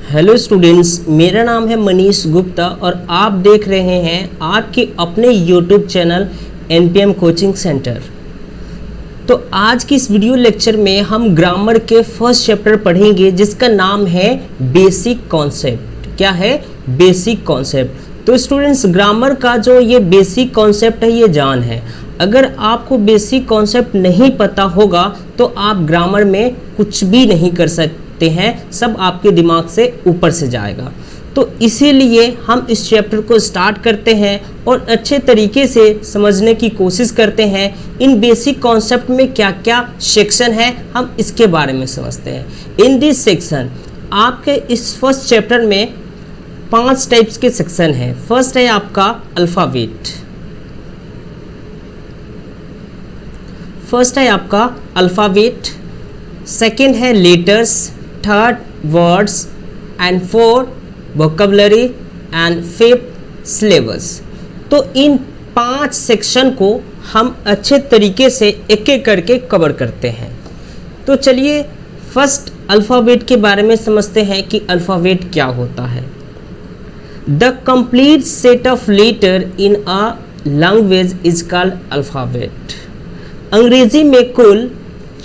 Hello students, मेरा नाम है मनीष गुप्ता और आप देख रहे हैं आपके अपने YouTube channel NPM coaching centre. तो आज की इस वीडियो लेक्चर में हम ग्रामर के फर्स्ट चैप्टर पढ़ेंगे जिसका नाम है बेसिक कॉन्सेप्ट। क्या है? Basic concept. तो स्टूडेंट्स, ग्रामर का जो ये बेसिक कॉन्सेप्ट है ये जान है। अगर आपको बेसिक कॉन्सेप्ट नहीं पता होगा तो आप ग्रामर में कुछ भी नहीं कर सकते हैं, सब आपके दिमाग से ऊपर से जाएगा। तो इसीलिए हम इस चैप्टर को स्टार्ट करते हैं और अच्छे तरीके से समझने की कोशिश करते हैं। इन बेसिक कॉन्सेप्ट में क्या क्या सेक्शन है हम इसके बारे में समझते हैं। इन दिस सेक्शन आपके इस फर्स्ट चैप्टर में 5 टाइप्स के सेक्शन हैं। फर्स्ट है आपका अल्फ़ाबेट। सेकेंड है letters, third words and fourth vocabulary and fifth syllabus. तो इन 5 सेक्शन को हम अच्छे तरीके से एक एक करके कवर करते हैं। तो चलिए फर्स्ट अल्फ़ाबेट के बारे में समझते हैं कि अल्फ़ाबेट क्या होता है। The complete set of letter in a language is called alphabet. अंग्रेजी में कुल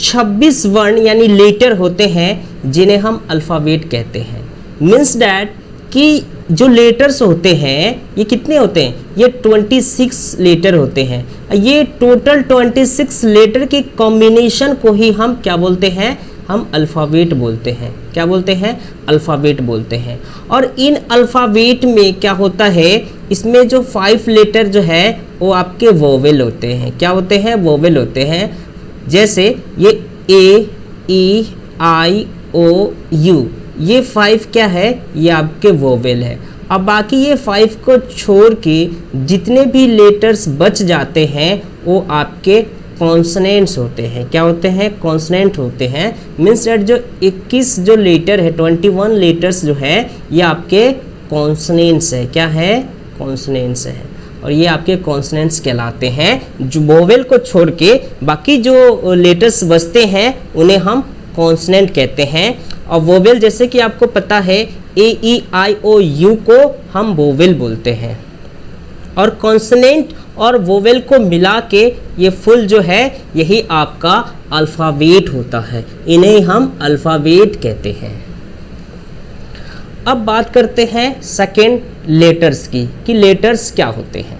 26 वर्ण यानी लेटर होते हैं जिन्हें हम अल्फ़ाबेट कहते हैं। मीन्स डैट कि जो लेटर्स होते हैं ये कितने होते हैं? ये 26 लेटर होते हैं। ये टोटल 26 लेटर के कॉम्बिनेशन को ही हम क्या बोलते हैं? हम अल्फ़ाबेट बोलते हैं। क्या बोलते हैं? अल्फ़ाबेट बोलते हैं। और इन अल्फ़ाबेट में क्या होता है, इसमें जो 5 लेटर जो है वो आपके वोवेल होते हैं। क्या होते हैं? वोवेल होते हैं। जैसे ये ए, ई, आई, ओ, यू, ये 5 क्या है? ये आपके वोवेल है। अब बाकी ये 5 को छोड़ के जितने भी लेटर्स बच जाते हैं वो आपके कॉन्सोनेंट्स होते हैं। क्या होते हैं? कॉन्सोनेंट होते हैं। मीन्स दैट जो 21 जो लेटर है, 21 लेटर्स जो है ये आपके कॉन्सोनेंट्स है। क्या है? कॉन्सोनेंट्स है। और ये आपके कॉन्सोनेंट्स कहलाते हैं। जो वोवेल को छोड़ के बाकी जो लेटर्स बचते हैं उन्हें हम कॉन्सोनेंट कहते हैं। और वोवेल जैसे कि आपको पता है ए, ई, आई, ओ, यू को हम वोवेल बोलते हैं। और कॉन्सोनेंट और वोवेल को मिला के ये फुल जो है यही आपका अल्फ़ाबेट होता है। इन्हें हम अल्फ़ाबेट कहते हैं। अब बात करते हैं सेकेंड लेटर्स की कि लेटर्स क्या होते हैं।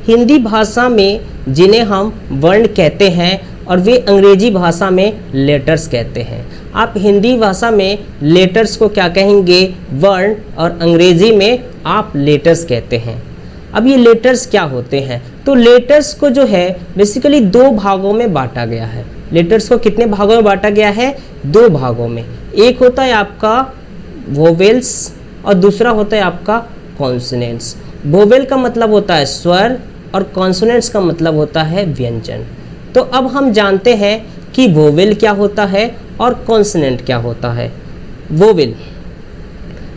हिंदी भाषा में जिन्हें हम वर्ण कहते हैं और वे अंग्रेजी भाषा में लेटर्स कहते हैं। आप हिंदी भाषा में लेटर्स को क्या कहेंगे? वर्ण। और अंग्रेजी में आप लेटर्स कहते हैं। अब ये लेटर्स क्या होते हैं? तो लेटर्स को जो है बेसिकली 2 भागों में बांटा गया है। लेटर्स को कितने भागों में बांटा गया है? 2 भागों में। एक होता है आपका वोवेल्स और दूसरा होता है आपका कॉन्सोनेंट्स। वोवेल का मतलब होता है स्वर और कॉन्सोनेंट्स का मतलब होता है व्यंजन। तो अब हम जानते हैं कि वोवेल क्या होता है और कॉन्सोनेंट क्या होता है। Vowel,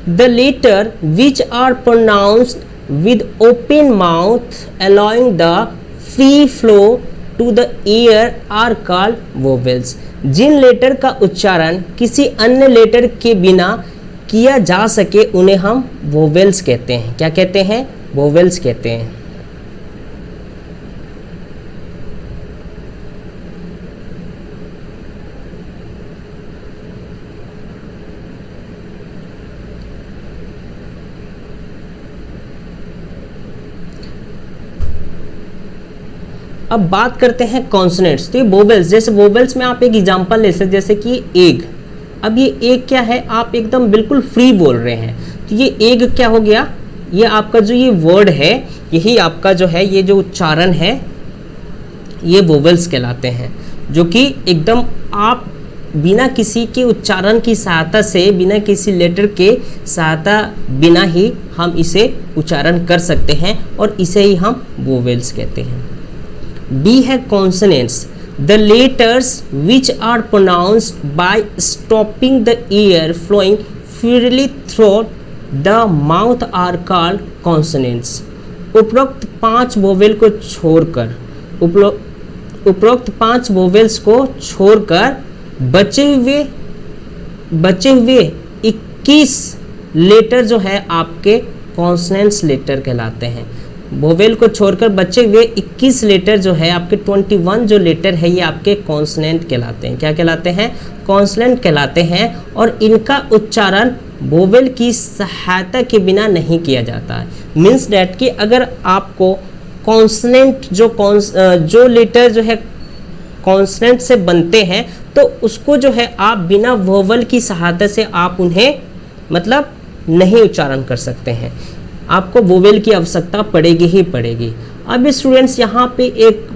the letter which are pronounced with open mouth allowing the free flow to the ear are called vowels। जिन लेटर का उच्चारण किसी अन्य लेटर के बिना किया जा सके उन्हें हम वोवेल्स कहते हैं। क्या कहते हैं? वोवेल्स कहते हैं। अब बात करते हैं कॉन्सोनेंट्स। तो ये वोवेल्स, जैसे वोवेल्स में आप एक एग्जांपल ले सकते, जैसे कि एग। अब ये एग क्या है? आप एकदम बिल्कुल फ्री बोल रहे हैं तो ये एग क्या हो गया? ये आपका जो ये वर्ड है यही आपका जो है ये जो उच्चारण है ये वोवेल्स कहलाते हैं। जो कि एकदम आप बिना किसी के उच्चारण की सहायता से, बिना किसी लेटर के सहायता बिना ही हम इसे उच्चारण कर सकते हैं और इसे ही हम वोवेल्स कहते हैं। B है consonants, the letters which are pronounced by stopping the air flowing freely through the mouth are called consonants। उपरोक्त 5 वोवेल को छोड़कर उपरोक्त 5 वोवेल्स को छोड़कर बचे हुए 21 लेटर जो है आपके कॉन्सोनेंट्स लेटर कहलाते हैं। वोवेल को छोड़कर बचे हुए 21 लेटर जो है आपके 21 जो लेटर है ये आपके कॉन्सोनेंट कहलाते हैं। क्या कहलाते हैं? कॉन्सोनेंट कहलाते हैं। और इनका उच्चारण वोवेल की सहायता के बिना नहीं किया जाता है। मीन्स डैट कि अगर आपको कॉन्सोनेंट जो लेटर जो है कॉन्सोनेंट से बनते हैं तो उसको जो है आप बिना वोवेल की सहायता से आप उन्हें मतलब नहीं उच्चारण कर सकते हैं। आपको वोवेल की आवश्यकता पड़ेगी ही पड़ेगी। अब स्टूडेंट्स यहाँ पे एक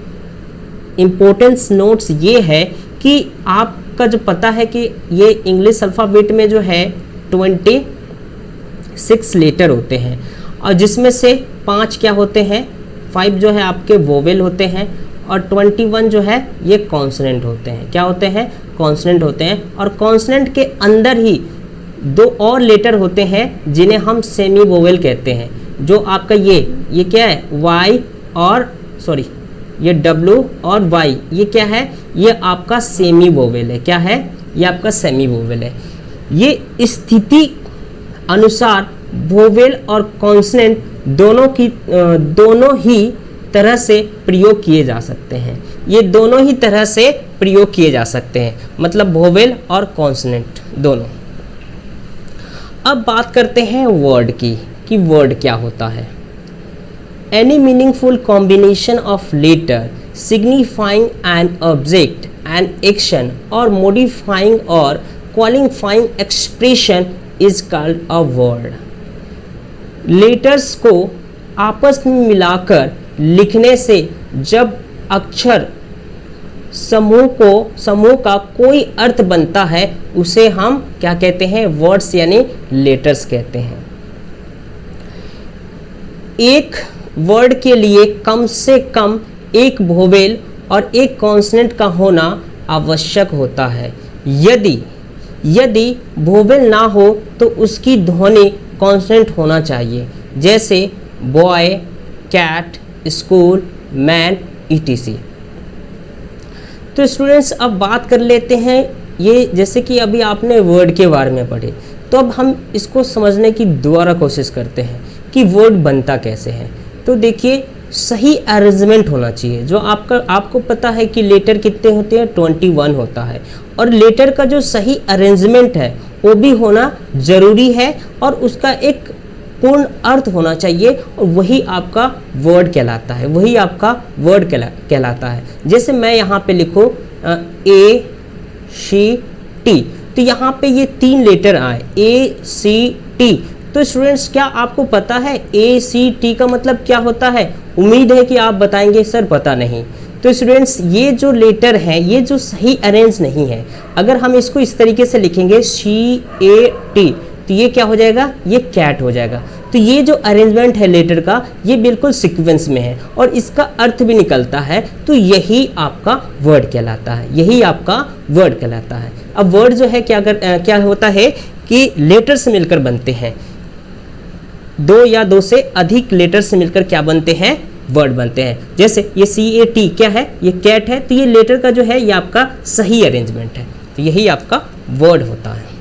इम्पोर्टेंस नोट्स ये है कि आपका जो पता है कि ये इंग्लिश अल्फ़ाबेट में जो है 26 लेटर होते हैं और जिसमें से 5 क्या होते हैं, 5 जो है आपके वोवेल होते हैं और 21 जो है ये कॉन्सोनेंट होते हैं। क्या होते हैं? कॉन्सोनेंट होते हैं। और कॉन्सोनेंट के अंदर ही 2 और लेटर होते हैं जिन्हें हम सेमी वोवेल कहते हैं। जो आपका ये क्या है? वाई और सॉरी ये W और Y ये क्या है? ये आपका सेमी वोवेल है। क्या है? ये आपका सेमी वोवेल है। ये स्थिति अनुसार वोवेल और कॉन्सोनेंट दोनों ही तरह से प्रयोग किए जा सकते हैं। ये दोनों ही तरह से प्रयोग किए जा सकते हैं, मतलब वोवेल और कॉन्सोनेंट दोनों। अब बात करते हैं वर्ड की कि वर्ड क्या होता है। Any meaningful combination of letter signifying an object an action और मॉडिफाइंग और qualifying expression is called a word. Letters को आपस में मिलाकर लिखने से जब अक्षर समूह का कोई अर्थ बनता है उसे हम क्या कहते हैं? वर्ड्स यानी लेटर्स कहते हैं। एक वर्ड के लिए कम से कम एक वोवेल और एक कॉन्सोनेंट का होना आवश्यक होता है। यदि वोवेल ना हो तो उसकी ध्वनि कॉन्सोनेंट होना चाहिए, जैसे boy, cat, school, man, etc। तो स्टूडेंट्स अब बात कर लेते हैं ये, जैसे कि अभी आपने वर्ड के बारे में पढ़े, तो अब हम इसको समझने की दोबारा कोशिश करते हैं कि वर्ड बनता कैसे है। तो देखिए, सही अरेंजमेंट होना चाहिए। जो आपको पता है कि लेटर कितने होते हैं? 21 होता है। और लेटर का जो सही अरेंजमेंट है वो भी होना ज़रूरी है और उसका एक पूर्ण अर्थ होना चाहिए और वही आपका वर्ड कहलाता है, वही आपका वर्ड कहलाता है। जैसे मैं यहाँ पे लिखूँ ACT, तो यहाँ पे ये 3 लेटर आए ACT। तो स्टूडेंट्स क्या आपको पता है ACT का मतलब क्या होता है? उम्मीद है कि आप बताएंगे सर पता नहीं। तो स्टूडेंट्स ये जो लेटर है ये जो सही अरेंज नहीं है। अगर हम इसको इस तरीके से लिखेंगे CAT तो ये क्या हो जाएगा? ये कैट हो जाएगा। तो ये जो अरेंजमेंट है लेटर का ये बिल्कुल सीक्वेंस में है और इसका अर्थ भी निकलता है, तो यही आपका वर्ड कहलाता है, यही आपका वर्ड कहलाता है। अब वर्ड जो है क्या होता है कि लेटर से मिलकर बनते हैं। 2 या 2 से अधिक लेटर से मिलकर क्या बनते हैं? वर्ड बनते हैं। जैसे ये CAT क्या है? ये कैट है। तो ये लेटर का जो है ये आपका सही अरेंजमेंट है, तो यही आपका वर्ड होता है।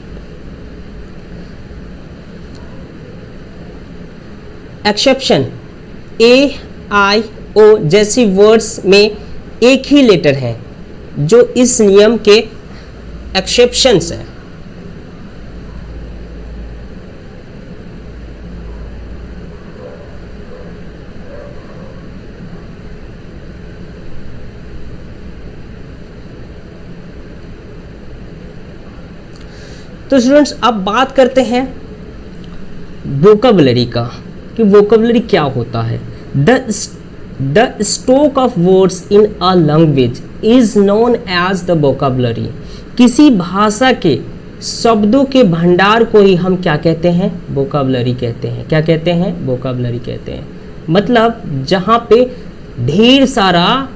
एक्सेप्शन AIO जैसी वर्ड्स में एक ही लेटर है जो इस नियम के एक्सेप्शंस है। तो स्टूडेंट्स अब बात करते हैं वोकैबुलरी का कि वोकैबुलरी क्या होता है। The stock of words in a language is known as the vocabulary. किसी भाषा के शब्दों के भंडार को ही हम क्या कहते हैं? वोकैबुलरी कहते हैं। क्या कहते हैं? वोकैबुलरी कहते हैं। मतलब जहाँ पे ढेर सारा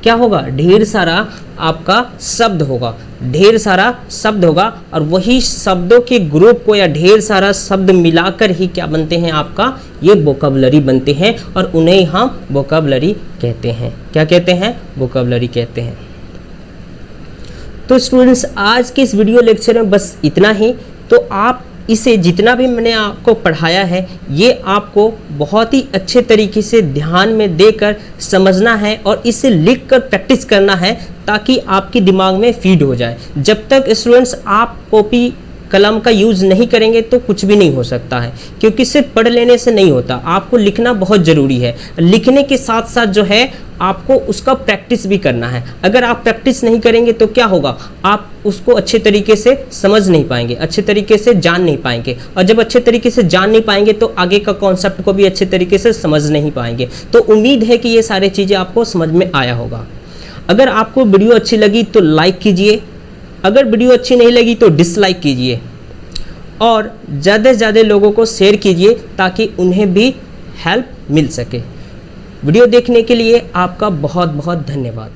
क्या होगा? ढेर सारा आपका शब्द होगा, ढेर सारा शब्द होगा और वही शब्दों के ग्रुप को या ढेर सारा शब्द मिलाकर ही क्या बनते हैं? आपका ये वोकैबुलरी बनते हैं और उन्हें हम वोकैबुलरी कहते हैं। क्या कहते हैं? वोकैबुलरी कहते हैं। तो स्टूडेंट्स आज के इस वीडियो लेक्चर में बस इतना ही। तो आप इसे जितना भी मैंने आपको पढ़ाया है ये आपको बहुत ही अच्छे तरीके से ध्यान में देकर समझना है और इसे लिख कर प्रैक्टिस करना है ताकि आपके दिमाग में फीड हो जाए। जब तक स्टूडेंट्स आप कॉपी कलम का यूज़ नहीं करेंगे तो कुछ भी नहीं हो सकता है, क्योंकि सिर्फ पढ़ लेने से नहीं होता, आपको लिखना बहुत ज़रूरी है। लिखने के साथ साथ जो है आपको उसका प्रैक्टिस भी करना है। अगर आप प्रैक्टिस नहीं करेंगे तो क्या होगा, आप उसको अच्छे तरीके से समझ नहीं पाएंगे, अच्छे तरीके से जान नहीं पाएंगे, और जब अच्छे तरीके से जान नहीं पाएंगे तो आगे का कॉन्सेप्ट को भी अच्छे तरीके से समझ नहीं पाएंगे। तो उम्मीद है कि ये सारी चीज़ें आपको समझ में आया होगा। अगर आपको वीडियो अच्छी लगी तो लाइक कीजिए, अगर वीडियो अच्छी नहीं लगी तो डिसलाइक कीजिए, और ज़्यादा से ज़्यादा लोगों को शेयर कीजिए ताकि उन्हें भी हेल्प मिल सके। वीडियो देखने के लिए आपका बहुत बहुत धन्यवाद।